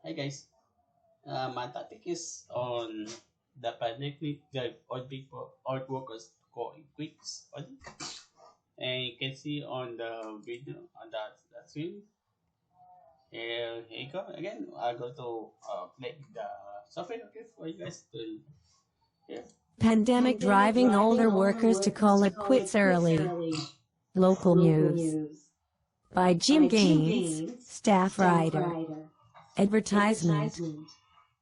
Hi guys. My topic is on the pandemic that all people, all workers go in quits. And you can see on the video on the screen. Here you go again. I go to play the software okay for you guys to hear. Pandemic driving older workers to call it quits early. Local news. By Jim Gaines, staff writer. Advertisement.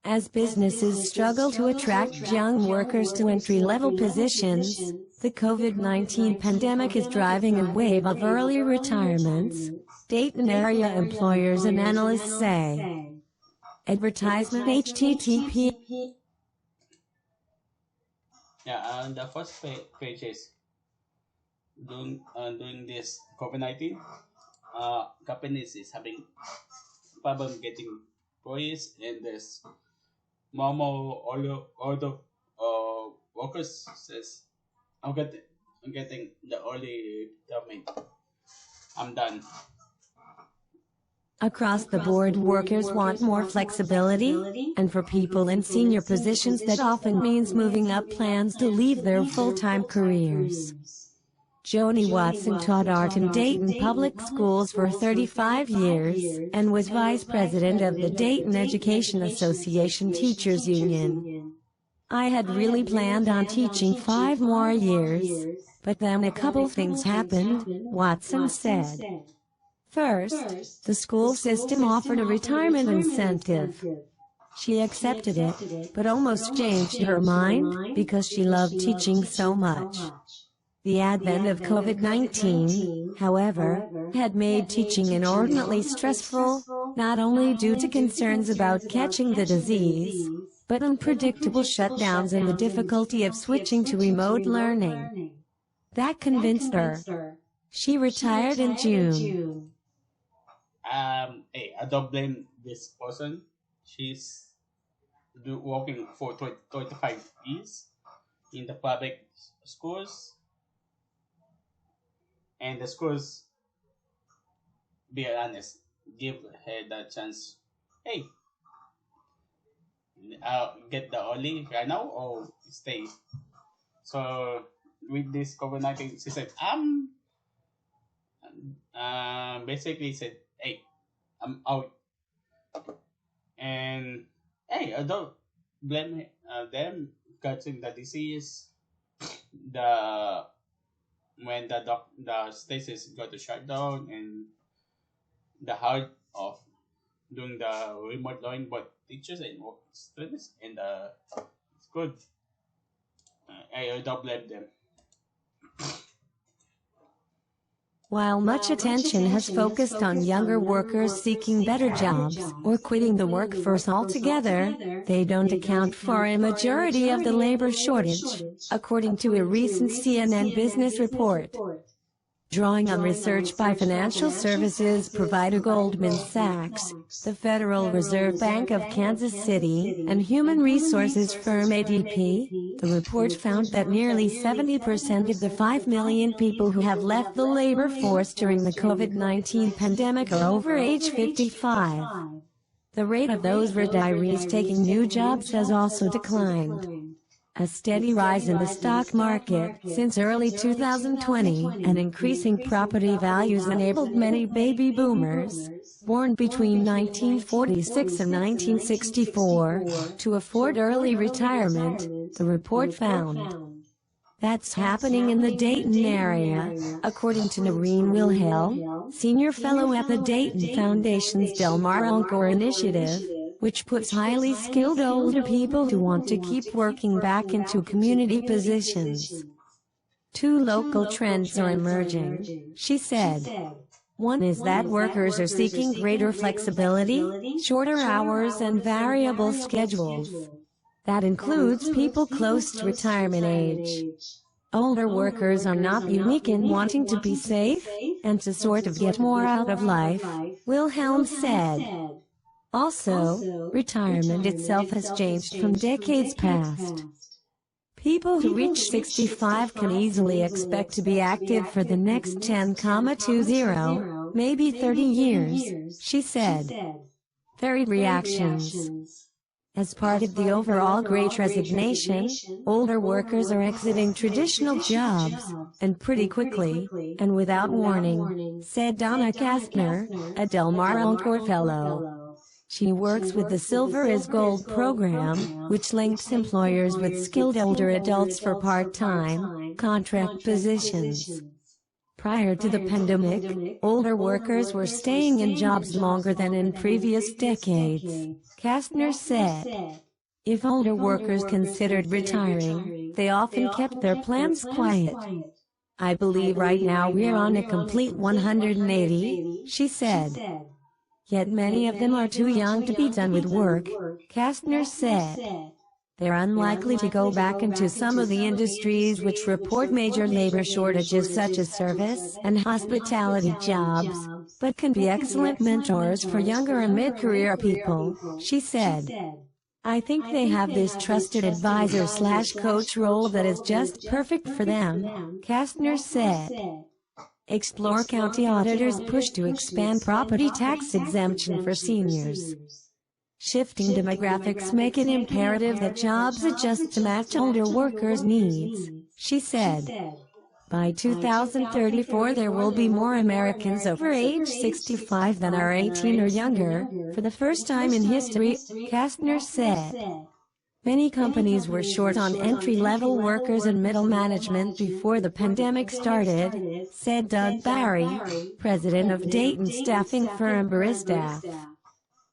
As businesses struggle to attract young workers to entry-level positions, the COVID-19 pandemic is driving a wave of early retirements, Dayton area employers and analysts say. Advertisement HTTP. Yeah, and the first page is during this COVID-19, companies is having problem getting employees, and there's more older workers says I'm getting the early retirement. I'm done. Across the board, workers want more flexibility, and for people in senior positions that often means moving up plans to leave their full-time careers. Joni Watson taught art in Dayton Public Schools for 35 years and was vice president of the Dayton Education Association Teachers Union. I had really planned on teaching 5 more years, but then a couple things happened, Watson said. First, the school system offered a retirement incentive. She accepted it, but almost changed her mind because she loved teaching so much. The advent of COVID-19, however, had made teaching inordinately stressful, not only due to concerns about catching the disease, but unpredictable shutdowns and the difficulty of switching to remote learning. That convinced her. She retired in June. Hey, I don't blame this person. She's working for 25 years in the public schools, and the schools, be honest, give her the chance. Hey, get the early right now or stay. So with this COVID-19, she said, basically said, hey, I'm out. And hey, I don't blame them catching the disease. The when the states got to shut down, and the hard of doing the remote learning, but teachers and work students, and it's good. I don't blame them. While much attention has focused on younger workers seeking better jobs or quitting the workforce altogether, they don't account for a majority of the labor shortage, according to a recent CNN Business report. Drawing on research by financial services provider Goldman Sachs, the Federal Reserve Bank of Kansas City, and human resources firm ADP, the report found that nearly 70% of the 5 million people who have left the labor force during the COVID-19 pandemic are over age 55. The rate of those retirees taking new jobs has also declined. A steady rise in the stock market since early 2020 and increasing property values enabled many baby boomers, born between 1946 and 1964, to afford early retirement, the report found. That's happening in the Dayton area, according to Noreen Wilhel, senior fellow at the Dayton Foundation's Del Mar Encore initiative, which puts highly skilled older people who want to keep working back into community positions. 2 local trends are emerging, she said. One is that workers are seeking greater flexibility, shorter hours, and variable schedules. That includes people close to retirement age. Older workers are not unique in wanting to be safe and to sort of get more out of life, Wilhelm said. Also, retirement itself has changed from decades past. People who reach 65 can easily expect to be active for the next 10,20, maybe 30 years, she said. varied reactions. As part of the overall Great Resignation, older workers are exiting traditional jobs, and pretty quickly, and without warning, said Donna Kastner, a Del Mar Encore Fellow. She works with the Silver is Gold program, which links employers with skilled older adults for part-time, contract positions. Prior to the pandemic, older workers were staying in jobs longer than in previous decades, Kastner said. If older workers considered retiring, they often kept their plans quiet. I believe right now we're on a complete 180, she said. Yet many of them are too young to be done with work, Kastner said. They're unlikely to go back into some of the industries which report major labor shortages such as service and hospitality jobs, but can be excellent mentors for younger and mid-career people, she said. I think they have this trusted advisor/coach role that is just perfect for them, Kastner said. Explore County auditors push to expand property tax exemption for seniors. Shifting demographics make it imperative that jobs adjust to match older workers' needs, she said. By 2034 there will be more Americans over age 65 than are 18 or younger, for the first time in history, Kastner said. Many companies were short on entry-level workers and middle management before the pandemic started, said Doug Barry, president of Dayton staffing firm Barista.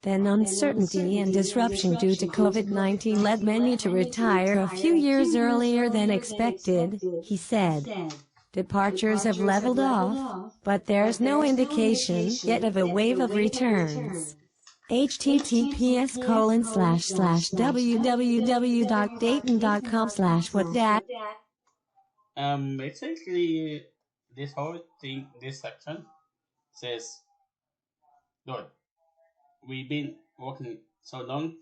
Then uncertainty and disruption due to COVID-19 led many to retire a few years earlier than expected, he said. Departures have leveled off, but there's no indication yet of a wave of returns. https://www.dayton.com/whatdat. Basically, this whole thing, this section says, Lord, we've been working so long.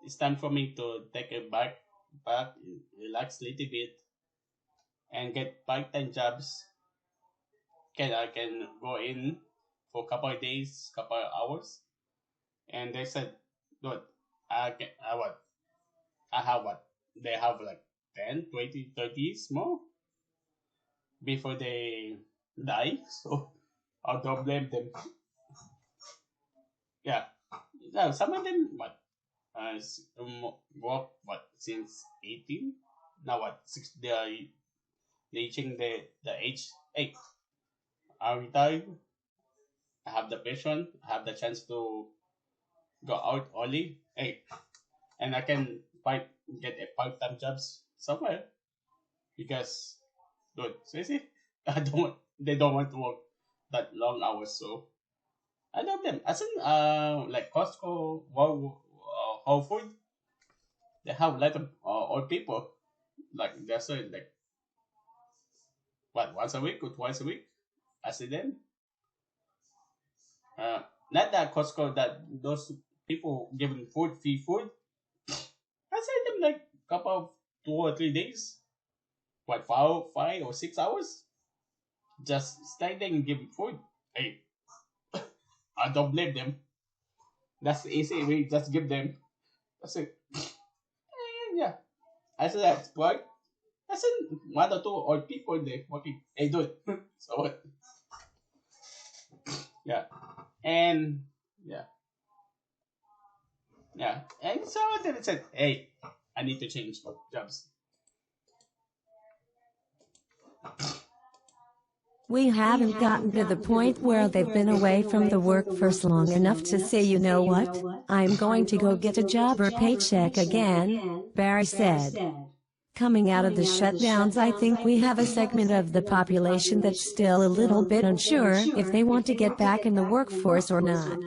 It's time for me to take a back, relax a little bit, and get part-time jobs. I can go in for a couple of days, couple of hours, and they said, "Dude, I have what? They have like 10, 20, 30 more before they die, so I don't blame them." Yeah, no, some of them work since 18. Now they are reaching the age 8. I retired. I have the passion. I have the chance to go out early. And I can get a part-time jobs somewhere because, dude, seriously, they don't want to work that long hours, so I love them. As in, like Costco, Whole Foods, they have a lot of old people. Like they're saying, like once a week or twice a week. I see them. Not that Costco that those people giving free food. I see them like couple of 2 or 3 days. 5 or 6 hours? Just standing and giving food. Hey, I don't blame them. That's the easy way. Just give them. That's it. And yeah, I said that's right. I said 1 or 2 old people there working. Hey, dude. So what? Yeah, and yeah, and so then it said, "Hey, I need to change jobs." We haven't gotten to the point where they've been away from the workforce long enough to say, you know what, I'm going to go get a job or paycheck again, Barry said. Coming out of the shutdowns, I think we have a segment of the population that's still a little bit unsure if they want to get back in the workforce or not.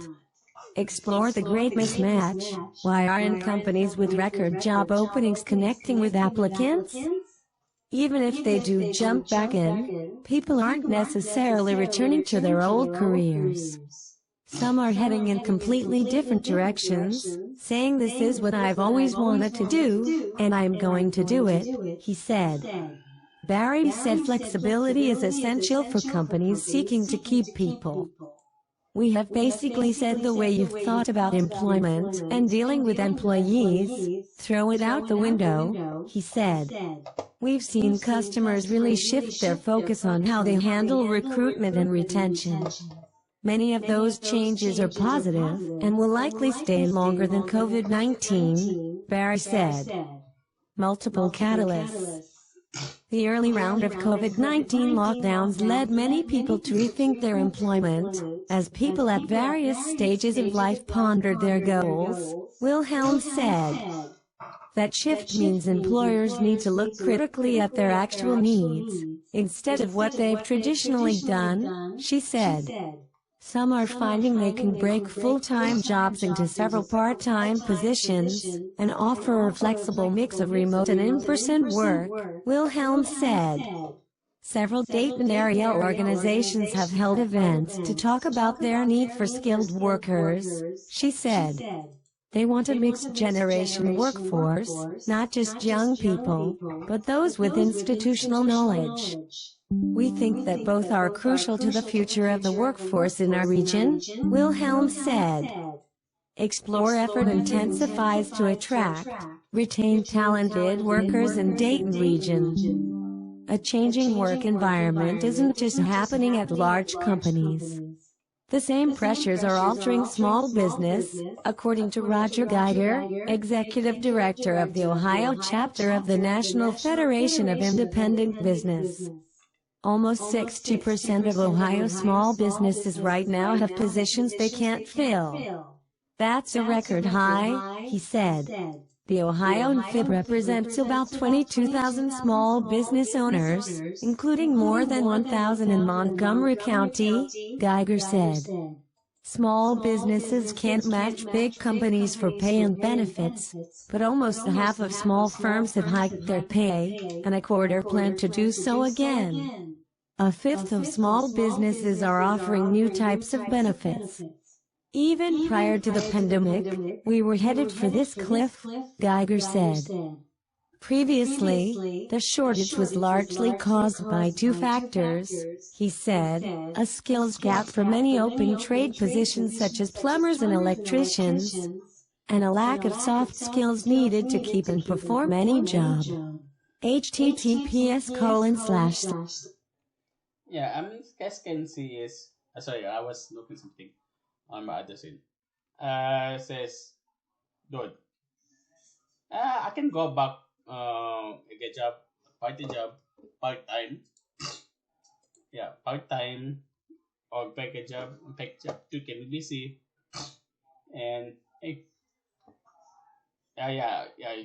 Explore the great mismatch. Why aren't companies with record job openings connecting with applicants? Even if they do jump back in, people aren't necessarily returning to their old careers. Some are heading in completely different directions, saying this is what I've always wanted to do, and I'm going to do it, he said. Barry said flexibility is essential for companies seeking to keep people. We have basically said the way you've thought about employment and dealing with employees, throw it out the window, he said. We've seen customers really shift their focus on how they handle recruitment and retention. Many of those changes are positive and will likely stay longer than COVID-19, Barry said. Multiple catalysts. The early round of COVID-19 lockdowns led many people to rethink their employment, as people at various stages of life pondered their goals, Wilhelm said. That shift means employers need to look critically at their actual needs, instead of what they've traditionally done, she said. Some are finding they can break full-time jobs into several part-time positions and offer a flexible mix of remote and in-person work, Wilhelm said. Several Dayton area organizations have held events to talk about their need for skilled workers, she said. They want a mixed-generation workforce, not just young people, but those with institutional knowledge. We think that both are crucial to the future of the workforce in our region, Wilhelm said. Explore effort intensifies to attract, retain talented workers in Dayton region. A changing work environment isn't just happening at large companies. The same pressures are altering small business, according to Roger Geiger, Executive Director of the Ohio chapter of the National Federation of Independent Business. Almost 60% of Ohio small businesses right now have positions they can't fill. That's a record high, he said. The Ohio NFIB represents about 22,000 small business owners, including more than 1,000 in Montgomery County, Geiger said. Small businesses can't match big companies for pay and benefits, but almost half of small firms have hiked their pay, and a quarter plan to do so again. A fifth of small businesses are offering new types of benefits. Even prior to the pandemic, we were headed for this cliff, Geiger said. Previously, the shortage was largely caused by two factors, he said, a skills gap for many open trade positions such as plumbers and electricians, and a lack of soft skills needed to keep and perform any job. https:// Yeah, as can see is, sorry, I was looking something on my other scene. Says, dude, I can go back, get job, part-time job, part-time. Yeah, part-time or package job to keep me busy. And hey,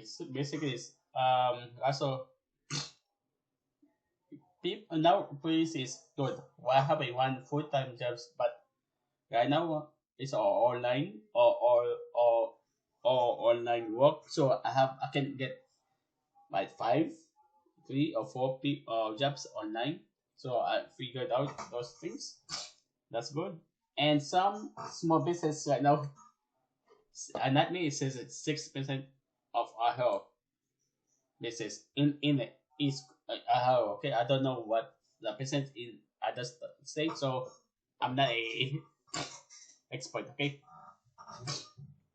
so basically, it's, also, people now police is good. I have a one full-time jobs, but right now it's all online or online work. So I can get like 3 or 4 jobs online. So I figured out those things. That's good. And some small business right now, not me, it says it's 6% of our business in it is okay. I don't know what the percent in other states, so I'm not a expert. Okay.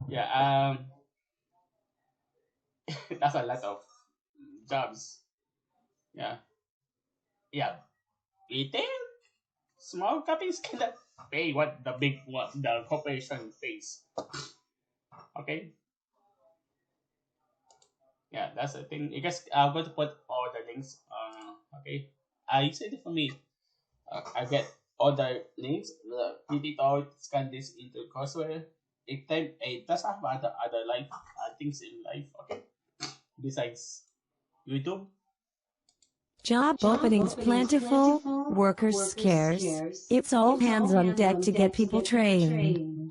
Yeah. That's a lot of jobs. Yeah. We think small companies cannot pay what the big one, the corporation pays. Okay. Yeah, that's the thing. I guess I'm going to put all the links. Okay. I said it for me. I get all the links. Print it out, scan this into Coursera. It does have other life things in life. Okay. Besides YouTube. Job openings plentiful, workers scarce. It's all hands on deck to get people trained.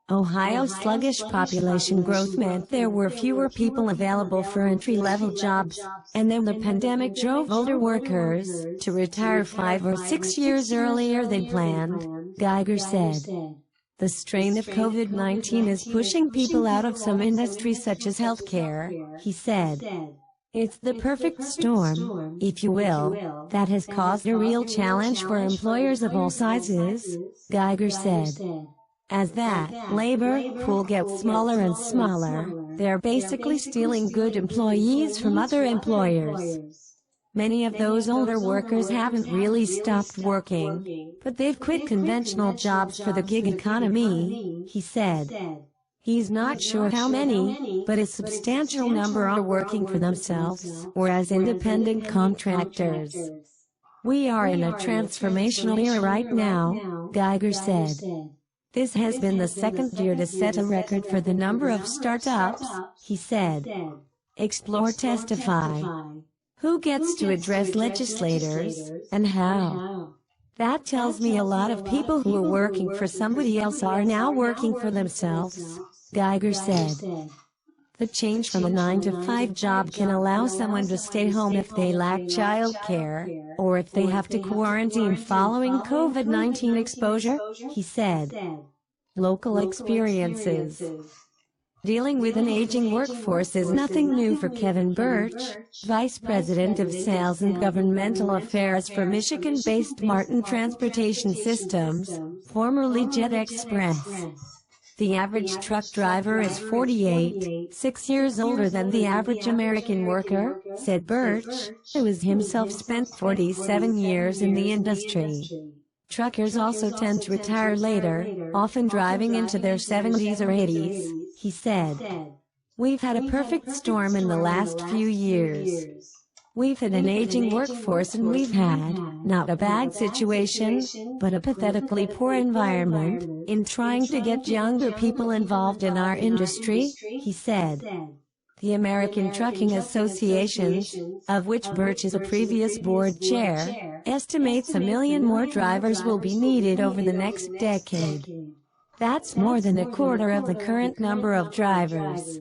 Ohio's sluggish population growth meant there were fewer people available for entry-level jobs, and then the pandemic drove older workers to retire 5 or 6 years earlier than planned, Geiger said. The strain of COVID-19 is pushing people out of some industries such as healthcare, he said. It's the perfect storm, if you will, that has caused a real challenge for employers of all sizes, Geiger said. As that labor pool gets smaller and smaller, they're basically stealing good employees from other employers. Many of those older workers haven't really stopped working, but they've quit conventional jobs for the gig economy, he said. He's not sure how many, but a substantial number are working for themselves or as independent contractors. We are in a transformational era right now, Geiger said. This has been the second year to set a record for the number of startups, he said. Explore Testify. Who gets to address legislators, and how? That tells me a lot of people who were working for somebody else are now working for themselves, Geiger said. The change from a 9-to-5 job can allow someone to stay home if they lack child care, or if they have to quarantine following COVID-19 exposure, he said. Local experiences. Dealing with an aging workforce is nothing new for Kevin Birch, Vice President of Sales and Governmental Affairs for Michigan-based Martin Transportation Systems, formerly Jet Express. The average truck driver is 48, 6 years older than the average American worker, said Birch, who has himself spent 47 years in the industry. Truckers also tend to retire later, often driving into their 70s or 80s, he said. We've had a perfect storm in the last few years. We've had an aging workforce and we've had, not a bad situation, but a pathetically poor environment, in trying to get younger people involved in our industry, he said. The American Trucking Association, of which Birch is a previous board chair, estimates 1 million more drivers will be needed over the next decade. That's more than a quarter of the current number of drivers.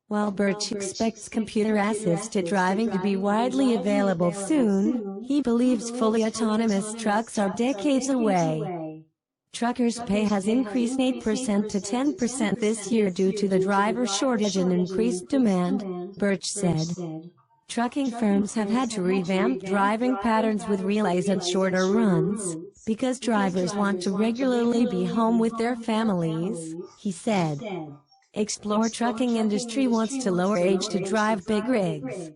While Birch expects computer-assisted driving to be widely available soon, he believes fully autonomous trucks are decades away. Truckers' pay has increased 8% to 10% this year due to the driver shortage and increased demand, Birch said. Trucking firms have had to revamp driving patterns with relays and shorter runs, because drivers want to regularly be home with their families, he said. Explore Trucking Industry wants to lower age to drive big rigs.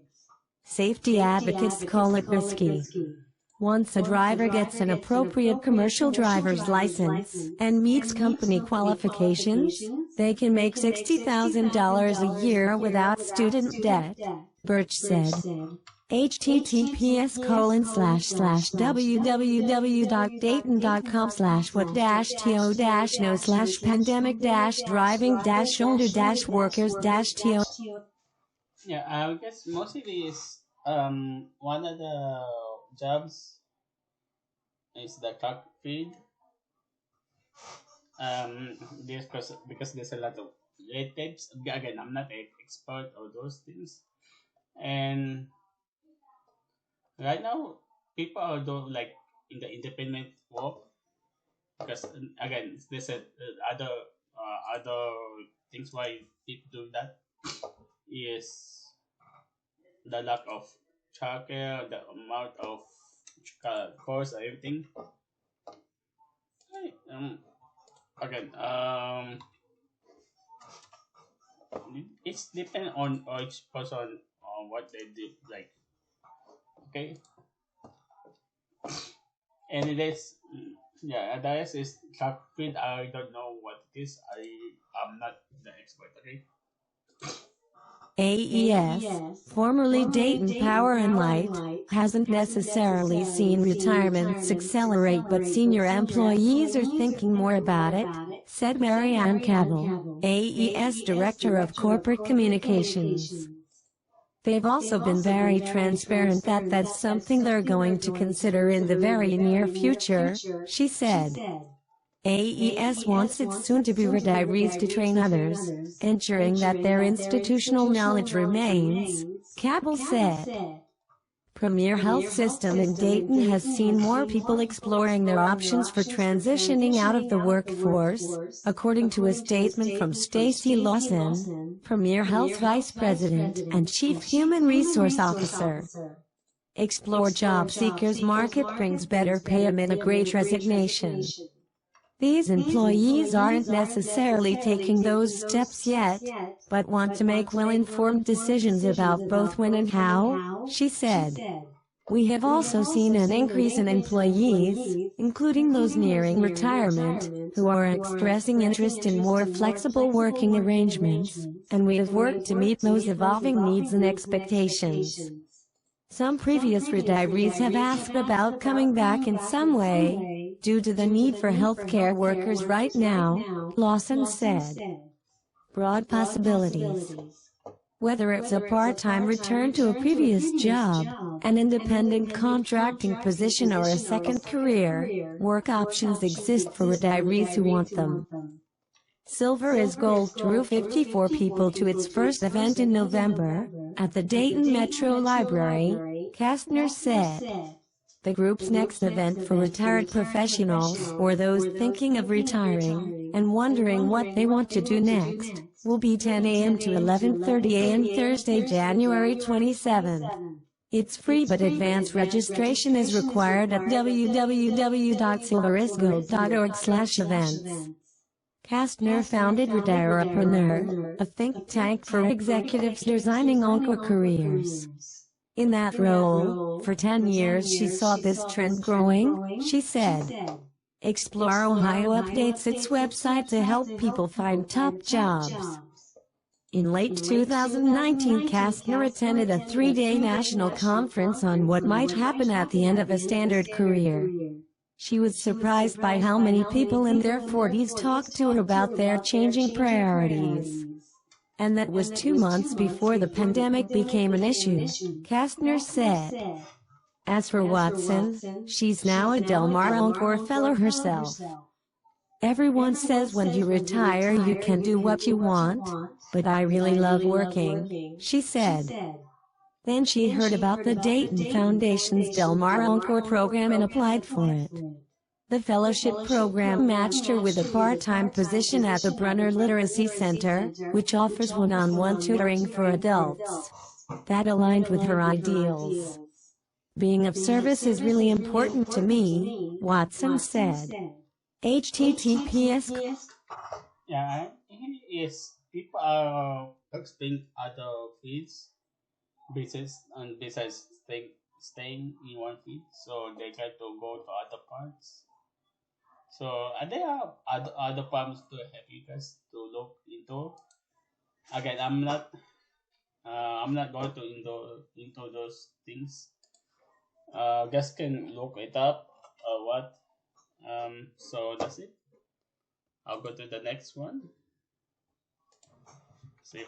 Safety advocates call it risky. Once a driver gets an appropriate commercial driver's license and meets company qualifications, they can make $60,000 a year without student debt, Birch said. https://www.dayton.com/what-to-pandemic-driving-older-workers-to. Yeah, I guess mostly is one of the jobs is the truck feed. This because there's a lot of red tapes. Again, I'm not an expert of those things, and right now people are doing like in the independent work because again there's other things why people do that is the lack of childcare, the amount of course, everything. Right, again, it's depend on each person on what they do. Like, okay, and it is, yeah, the rest is truck feed. I don't know what it is. I'm not the expert. Okay. AES, formerly Dayton Power and Light, hasn't necessarily seen retirements accelerate, but senior employees are thinking more about it, said Marianne Cavill, AES Director of Corporate Communications. They've also been very transparent that that's something they're going to consider in the very near future, she said. AES wants its soon-to-be retirees to train others, ensuring that their institutional knowledge remains, Cavill said. Premier Health System in Dayton has seen more people exploring their options for transitioning out of the workforce, according to a statement from Stacy Lawson, Premier Health Vice President and Chief Human Resource Officer. Explore Job Seekers Market brings better pay amid a great resignation. These employees aren't necessarily taking those steps yet, but want to make well-informed decisions about both when and how, she said. We have also seen an increase in employees, including those nearing retirement, who are expressing interest in more flexible working arrangements, and we have worked to meet those evolving needs and expectations. Some previous retirees have asked about coming back in some way, due to the need for healthcare workers right now, Lawson said. Broad possibilities. Whether it's a part-time return to a previous job, an independent contracting position or a second career, work options exist for retirees who want them. Silver is Gold drew 54 people to its first event in November, at the Dayton Metro Library, Kastner said. The group's next event for retired professionals or those thinking of retiring and wondering what they want to do next will be 10 a.m. to 11:30 a.m. Thursday, January 27. It's free, but advance registration is required at www.silverisgold.org/events. Kastner founded Retirepreneur, a think tank for executives designing encore careers. In that role, for 10 years she saw this trend growing, she said. Explore Ohio updates its website to help people find top jobs. In late 2019, Kastner attended a 3-day national conference on what might happen at the end of a standard career. She was surprised by how many people in their 40s talked to her about their changing priorities. And that was 2 months before the pandemic became an issue, Kastner said. As for Watson, she's now a Del Mar Encore Fellow herself. Everyone says when you retire you can do what you want, but I really love working, she said. Then she heard about the Dayton Foundation's Del Mar Encore program and applied for it. The fellowship program matched her with a part-time position at the Brunner Literacy Center, which offers one-on-one tutoring for adults. That aligned with her ideals. Being of service is really important to me, Watson said. HTTPS. Yeah, yes, people are expecting other feeds besides staying in one feed, so they try to go to other parts. So there are other problems to help you guys to look into. Again, I'm not going to into those things. Guys can look it up or what. So that's it. I'll go to the next one. See.